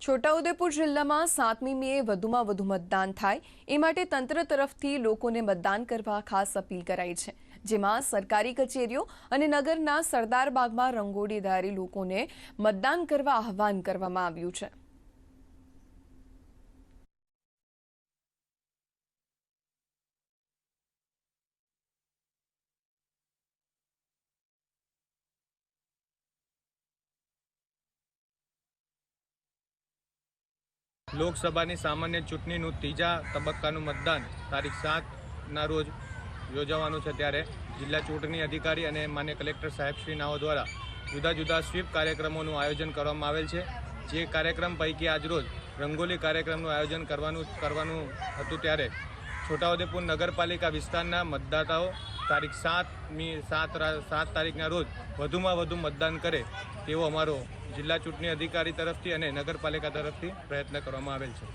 છોટાઉદેપુર જિલ્લામાં 7મી મેએ વધુમાં વધુ મતદાન થાય એ માટે તંત્ર તરફથી લોકોને મતદાન કરવા ખાસ અપીલ કરાઈ છે, જેમાં સરકારી કચેરીઓ અને નગરના સરદાર બાગમાં રંગોળી દોરી લોકોને મતદાન કરવા આહવાન કરવામાં આવ્યું છે। લોકસભાની સામાન્ય ચૂંટણીનું ત્રીજા તબક્કાનું મતદાન તારીખ 7ના રોજ યોજાવાનું છે, ત્યારે જિલ્લા ચૂંટણી અધિકારી અને માન્ય કલેક્ટર સાહેબશ્રીનાઓ દ્વારા જુદા જુદા સ્વીપ કાર્યક્રમોનું આયોજન કરવામાં આવેલ છે। જે કાર્યક્રમ પૈકી આજરોજ રંગોલી કાર્યક્રમનું આયોજન કરવાનું હતું, ત્યારે છોટાઉદેપુર નગરપાલિકા વિસ્તારના મતદાતાઓ તારીખ 7 તારીખના રોજ વધુમાં વધુ મતદાન કરે તેવો અમારો જિલ્લા ચૂંટણી અધિકારી તરફથી અને નગરપાલિકા તરફથી પ્રયત્ન કરવામાં આવેલ છે।